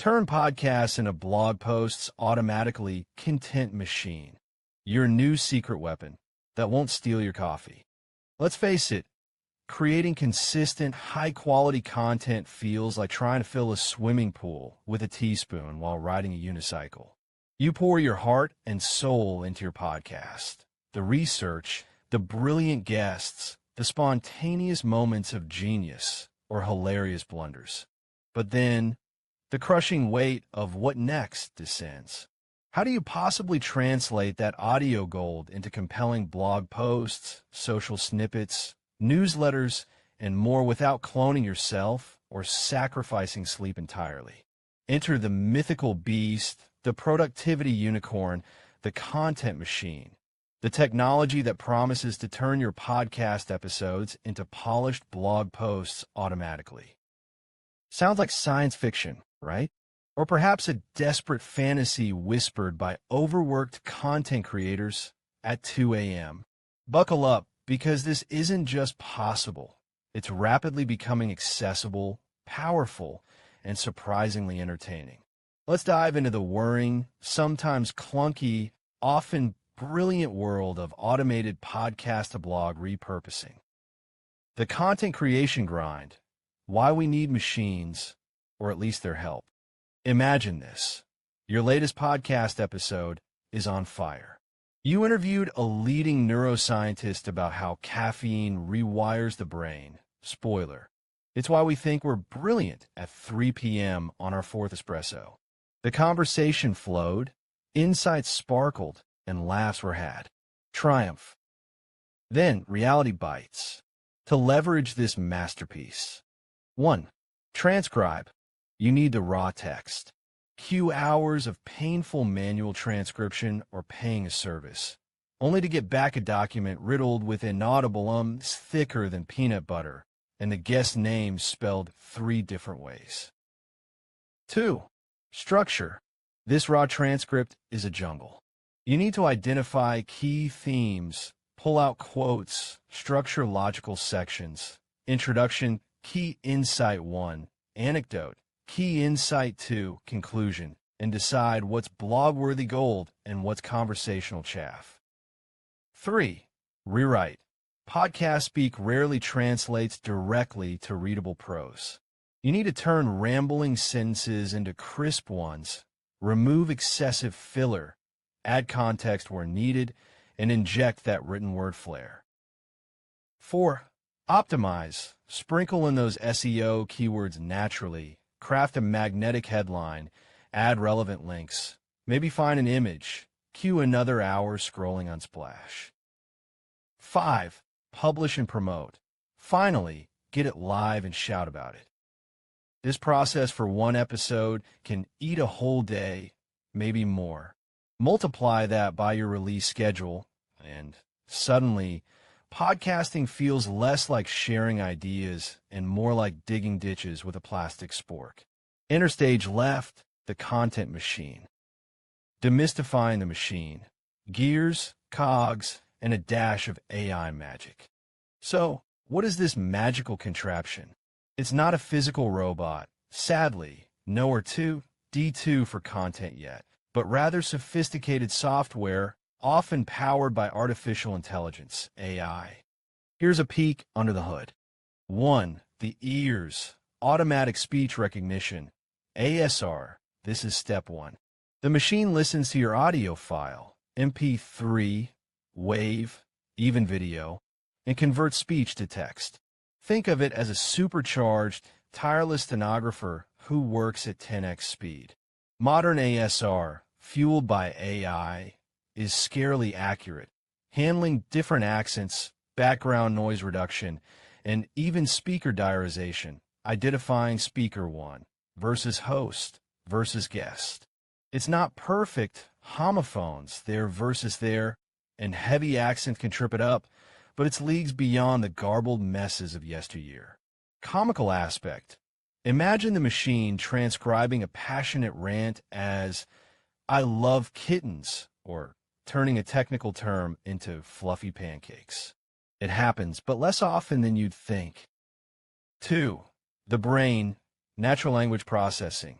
Turn podcasts into blog posts automatically. Content machine. Your new secret weapon that won't steal your coffee. Let's face it, creating consistent, high-quality content feels like trying to fill a swimming pool with a teaspoon while riding a unicycle. You pour your heart and soul into your podcast. The research, the brilliant guests, the spontaneous moments of genius or hilarious blunders. But then, the crushing weight of what next descends. How do you possibly translate that audio gold into compelling blog posts, social snippets, newsletters, and more without cloning yourself or sacrificing sleep entirely? Enter the mythical beast, the productivity unicorn, the content machine, the technology that promises to turn your podcast episodes into polished blog posts automatically. Sounds like science fiction, right? Or perhaps a desperate fantasy whispered by overworked content creators at 2 a.m. Buckle up, because this isn't just possible. It's rapidly becoming accessible, powerful, and surprisingly entertaining. Let's dive into the whirring, sometimes clunky, often brilliant world of automated podcast-to-blog repurposing. The content creation grind, why we need machines, or at least their help. Imagine this. Your latest podcast episode is on fire. You interviewed a leading neuroscientist about how caffeine rewires the brain. Spoiler. It's why we think we're brilliant at 3 p.m. on our fourth espresso. The conversation flowed, insights sparkled, and laughs were had. Triumph. Then reality bites. To leverage this masterpiece. 1. Transcribe. You need the raw text. Cue hours of painful manual transcription or paying a service, only to get back a document riddled with inaudible ums thicker than peanut butter and the guest name spelled 3 different ways. 2. Structure. This raw transcript is a jungle. You need to identify key themes, pull out quotes, structure logical sections. Introduction, key insight 1, anecdote, key insight 2, conclusion, and decide what's blog-worthy gold and what's conversational chaff. 3. Rewrite. Podcast speak rarely translates directly to readable prose. You need to turn rambling sentences into crisp ones, remove excessive filler, add context where needed, and inject that written word flair. 4. Optimize. Sprinkle in those SEO keywords naturally. Craft a magnetic headline, add relevant links, maybe find an image, cue another hour scrolling on Splash. 5. Publish and promote. Finally, get it live and shout about it. This process for one episode can eat a whole day, maybe more. Multiply that by your release schedule, and suddenly, podcasting feels less like sharing ideas and more like digging ditches with a plastic spork. Enter stage left, the content machine. Demystifying the machine. Gears, cogs, and a dash of AI magic. So, what is this magical contraption? It's not a physical robot, sadly, nowhere to D2 for content yet, but rather sophisticated software, often powered by artificial intelligence, AI. Here's a peek under the hood. 1. The ears, automatic speech recognition, ASR. This is step 1. The machine listens to your audio file, MP3, WAV, even video, and converts speech to text. Think of it as a supercharged, tireless stenographer who works at 10x speed. Modern ASR, fueled by AI, is scarily accurate, handling different accents, background noise reduction, and even speaker diarization, identifying speaker 1 versus host versus guest. It's not perfect homophones there versus there, and heavy accent can trip it up, but it's leagues beyond the garbled messes of yesteryear. Comical aspect. Imagine the machine transcribing a passionate rant as, "I love kittens," or turning a technical term into fluffy pancakes. It happens, but less often than you'd think. 2. The brain, natural language processing.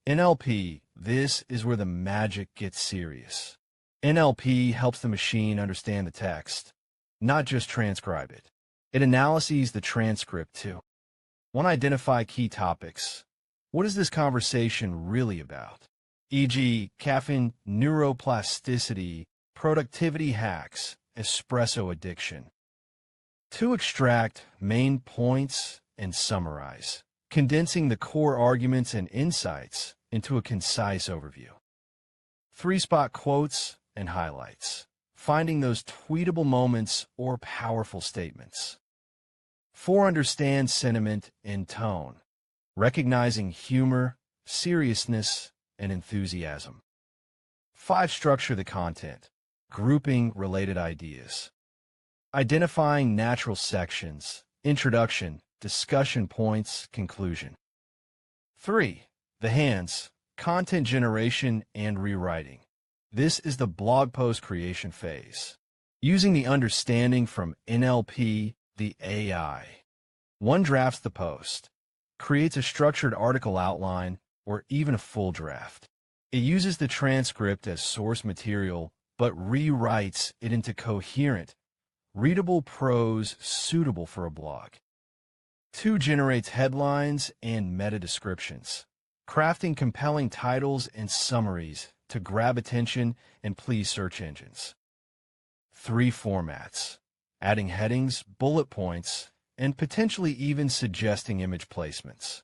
NLP, this is where the magic gets serious. NLP helps the machine understand the text, not just transcribe it. It analyzes the transcript too. Want to identify key topics. What is this conversation really about? E.g., caffeine neuroplasticity, productivity hacks, espresso addiction. To extract main points and summarize, condensing the core arguments and insights into a concise overview. 3-spot quotes and highlights, finding those tweetable moments or powerful statements. 4, understand sentiment and tone, recognizing humor, seriousness, and enthusiasm. 5, structure the content, grouping related ideas. Identifying natural sections, introduction, discussion points, conclusion. 3, the hands, content generation and rewriting. This is the blog post creation phase. Using the understanding from NLP, the AI. 1, drafts the post, creates a structured article outline or even a full draft. It uses the transcript as source material, but rewrites it into coherent, readable prose suitable for a blog. 2, generates headlines and meta descriptions, crafting compelling titles and summaries to grab attention and please search engines. 3, formats, adding headings, bullet points, and potentially even suggesting image placements.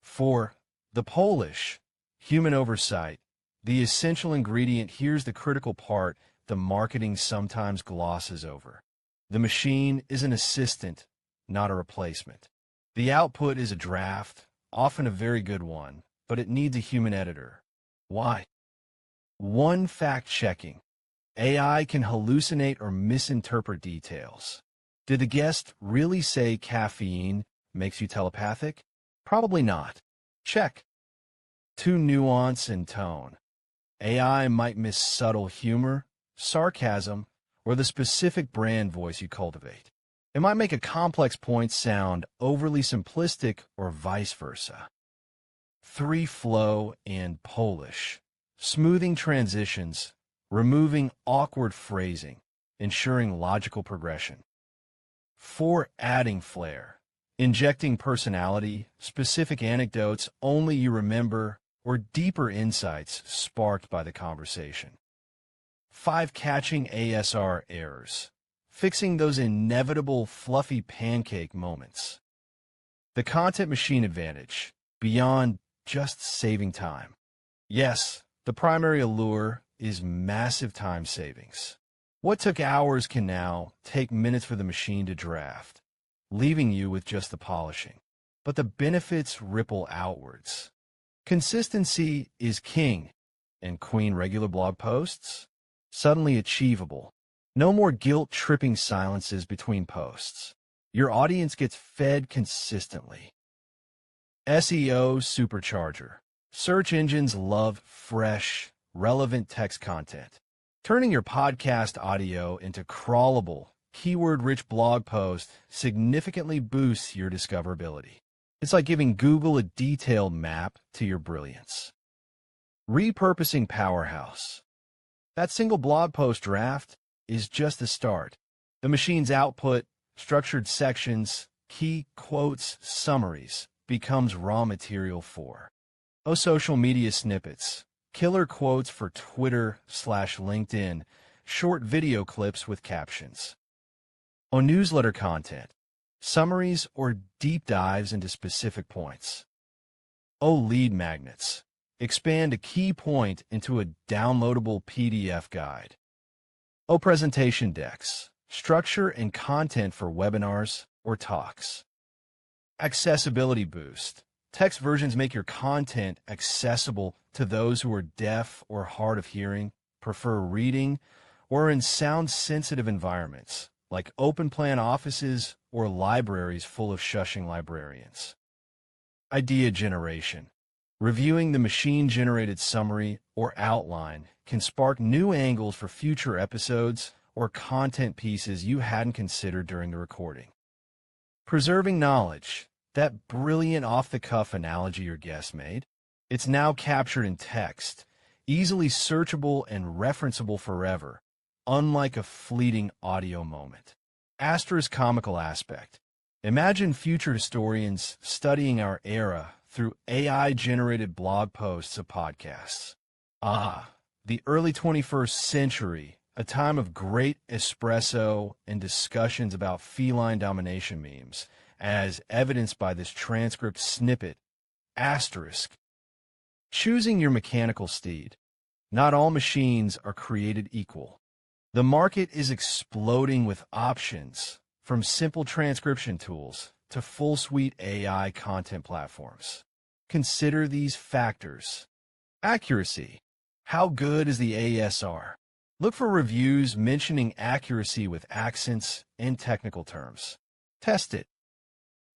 4, the Polish, human oversight, the essential ingredient. Here's the critical part the marketing sometimes glosses over. The machine is an assistant, not a replacement. The output is a draft, often a very good one, but it needs a human editor. Why? 1, fact-checking. AI can hallucinate or misinterpret details. Did the guest really say caffeine makes you telepathic? Probably not. Check. 2, nuance and tone. AI might miss subtle humor, sarcasm, or the specific brand voice you cultivate. It might make a complex point sound overly simplistic or vice versa. 3, flow and Polish. Smoothing transitions, removing awkward phrasing, ensuring logical progression. 4, adding flair. Injecting personality, specific anecdotes only you remember, or deeper insights sparked by the conversation. 5, catching ASR errors. Fixing those inevitable fluffy pancake moments. The content machine advantage, beyond just saving time. Yes, the primary allure is massive time savings. What took hours can now take minutes for the machine to draft, leaving you with just the polishing. But the benefits ripple outwards. Consistency is king, and queen. Regular blog posts? Suddenly achievable. No more guilt-tripping silences between posts. Your audience gets fed consistently. SEO supercharger. Search engines love fresh, relevant text content. Turning your podcast audio into crawlable, keyword-rich blog posts significantly boosts your discoverability. It's like giving Google a detailed map to your brilliance. Repurposing powerhouse. That single blog post draft is just the start. The machine's output, structured sections, key quotes, summaries, becomes raw material for social media snippets, killer quotes for Twitter/LinkedIn, short video clips with captions. Newsletter content, summaries or deep dives into specific points. Lead magnets, expand a key point into a downloadable PDF guide. Presentation decks, structure and content for webinars or talks. Accessibility boost, text versions make your content accessible to those who are deaf or hard of hearing, prefer reading, or in sound-sensitive environments, like open-plan offices or libraries full of shushing librarians. Idea generation. Reviewing the machine-generated summary or outline can spark new angles for future episodes or content pieces you hadn't considered during the recording. Preserving knowledge. That brilliant off-the-cuff analogy your guest made. It's now captured in text, easily searchable and referenceable forever, unlike a fleeting audio moment. Asterisk comical aspect. Imagine future historians studying our era through AI-generated blog posts of podcasts. The early 21st century, a time of great espresso and discussions about feline domination memes, as evidenced by this transcript snippet. Asterisk. Choosing your mechanical steed. Not all machines are created equal. The market is exploding with options, from simple transcription tools to full-suite AI content platforms. Consider these factors. Accuracy. How good is the ASR? Look for reviews mentioning accuracy with accents and technical terms. Test it.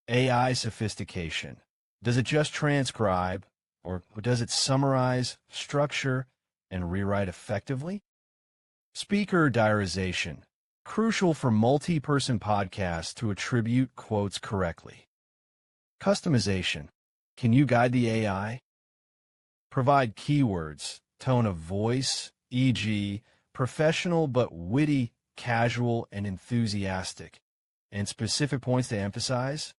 AI sophistication. Does it just transcribe, or does it summarize, structure, and rewrite effectively? Speaker diarization. Crucial for multi-person podcasts to attribute quotes correctly. Customization. Can you guide the AI? Provide keywords, tone of voice, e.g., professional but witty, casual, and enthusiastic, and specific points to emphasize.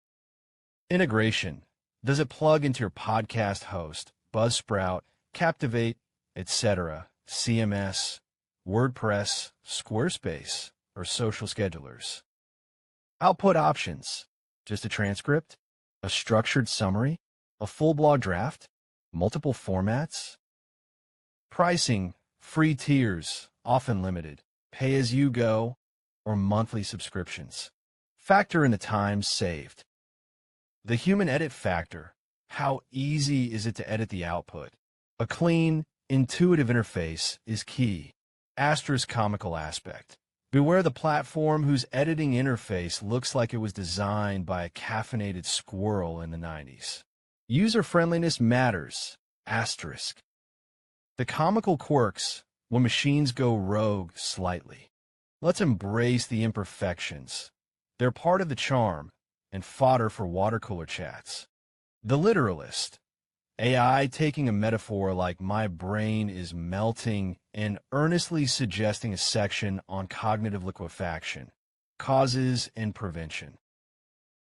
Integration. Does it plug into your podcast host, Buzzsprout, Captivate, etc., CMS, WordPress, Squarespace, or social schedulers? Output options. Just a transcript? A structured summary? A full blog draft? Multiple formats? Pricing. Free tiers, often limited, pay-as-you-go, or monthly subscriptions. Factor in the time saved. The human edit factor. How easy is it to edit the output? A clean, intuitive interface is key. Asterisk comical aspect. Beware the platform whose editing interface looks like it was designed by a caffeinated squirrel in the 90s. User-friendliness matters. Asterisk. The comical quirks when machines go rogue slightly. Let's embrace the imperfections. They're part of the charm and fodder for water cooler chats. The literalist. AI taking a metaphor like "my brain is melting" and earnestly suggesting a section on cognitive liquefaction, causes and prevention.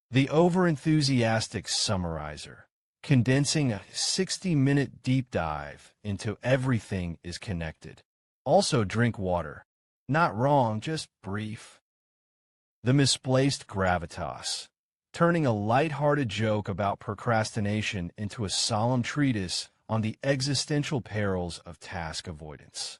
The overenthusiastic summarizer. Condensing a 60-minute deep dive into everything is connected. Also drink water. Not wrong, just brief. The misplaced gravitas. Turning a light-hearted joke about procrastination into a solemn treatise on the existential perils of task avoidance.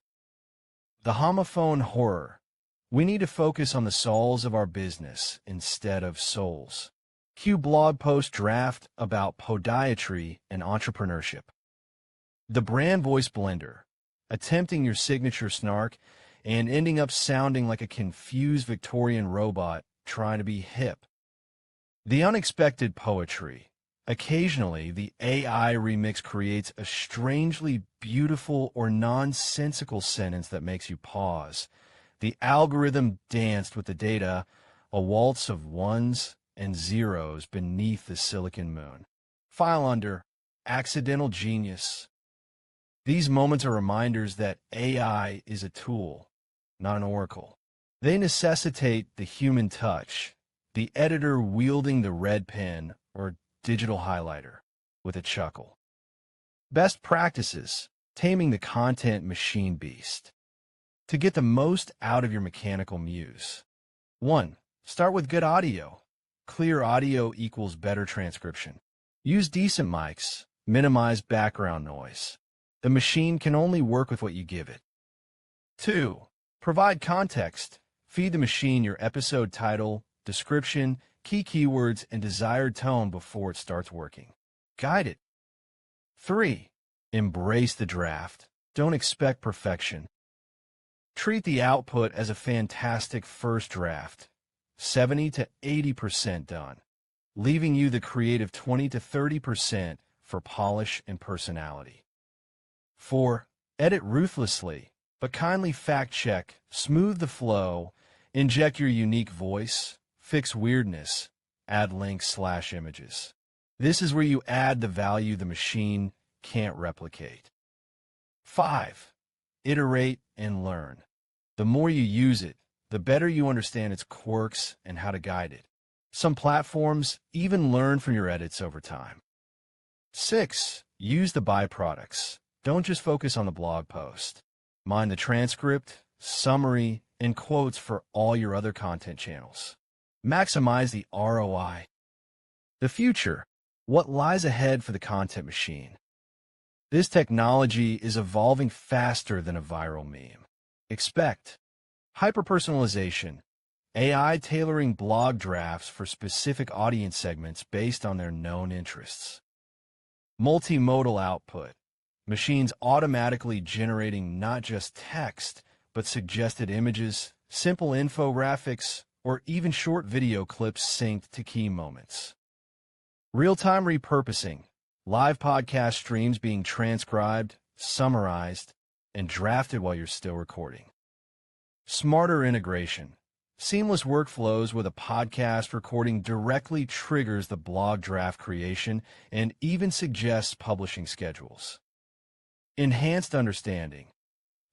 The homophone horror. We need to focus on the souls of our business instead of souls. Cue blog post draft about podiatry and entrepreneurship. The brand voice blender, attempting your signature snark and ending up sounding like a confused Victorian robot trying to be hip. The unexpected poetry. Occasionally, the AI remix creates a strangely beautiful or nonsensical sentence that makes you pause. The algorithm danced with the data, a waltz of ones and zeros beneath the silicon moon. File under accidental genius. These moments are reminders that AI is a tool, not an oracle. They necessitate the human touch, the editor wielding the red pen or digital highlighter with a chuckle. Best practices. Taming the content machine beast. To get the most out of your mechanical muse. 1. Start with good audio. Clear audio equals better transcription. Use decent mics. Minimize background noise. The machine can only work with what you give it. 2. Provide context. Feed the machine your episode title, description, key keywords, and desired tone before it starts working. Guide it. 3. Embrace the draft. Don't expect perfection. Treat the output as a fantastic first draft, 70 to 80% done, leaving you the creative 20 to 30% for polish and personality. 4. Edit ruthlessly, but kindly fact-check, smooth the flow, inject your unique voice, fix weirdness, add links/images. This is where you add the value the machine can't replicate. 5. Iterate and learn. The more you use it, the better you understand its quirks and how to guide it. Some platforms even learn from your edits over time. 6. Use the byproducts. Don't just focus on the blog post. Mind the transcript, summary, and quotes for all your other content channels. Maximize the ROI. The future. What lies ahead for the content machine? This technology is evolving faster than a viral meme. Expect hyper-personalization, AI tailoring blog drafts for specific audience segments based on their known interests. Multimodal output, machines automatically generating not just text, but suggested images, simple infographics, or even short video clips synced to key moments. Real-time repurposing, live podcast streams being transcribed, summarized, and drafted while you're still recording. Smarter integration, seamless workflows with a podcast recording directly triggers the blog draft creation and even suggests publishing schedules. Enhanced understanding,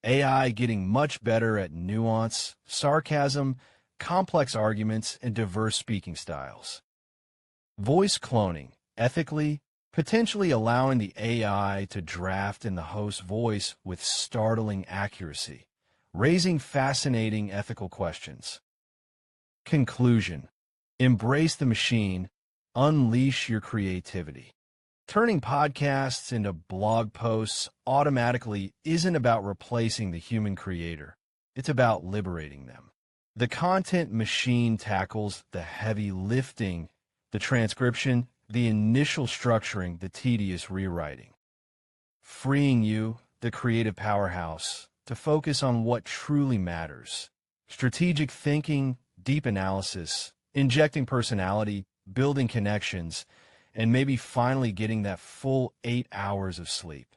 AI getting much better at nuance, sarcasm, complex arguments, and diverse speaking styles. Voice cloning, ethically, potentially allowing the AI to draft in the host's voice with startling accuracy, raising fascinating ethical questions. Conclusion: embrace the machine, unleash your creativity. Turning podcasts into blog posts automatically isn't about replacing the human creator. It's about liberating them. The content machine tackles the heavy lifting, the transcription, the initial structuring, the tedious rewriting, freeing you, the creative powerhouse, to focus on what truly matters. Strategic thinking, deep analysis, injecting personality, building connections, and maybe finally getting that full 8 hours of sleep.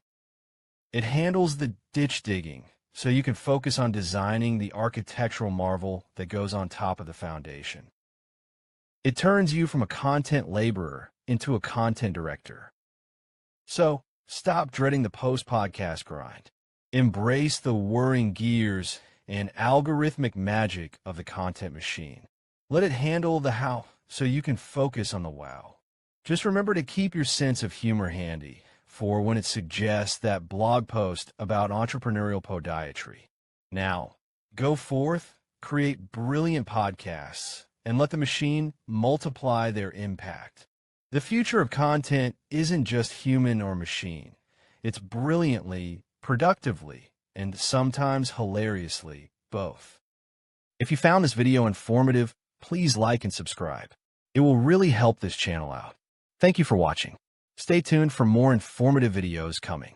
It handles the ditch digging, so you can focus on designing the architectural marvel that goes on top of the foundation. It turns you from a content laborer into a content director. So, stop dreading the post-podcast grind. Embrace the whirring gears and algorithmic magic of the content machine. Let it handle the how, so you can focus on the wow. Just remember to keep your sense of humor handy for when it suggests that blog post about entrepreneurial podiatry. Now, go forth, create brilliant podcasts, and let the machine multiply their impact. The future of content isn't just human or machine. It's brilliantly, productively, and sometimes hilariously both. If you found this video informative, please like and subscribe. It will really help this channel out. Thank you for watching. Stay tuned for more informative videos coming.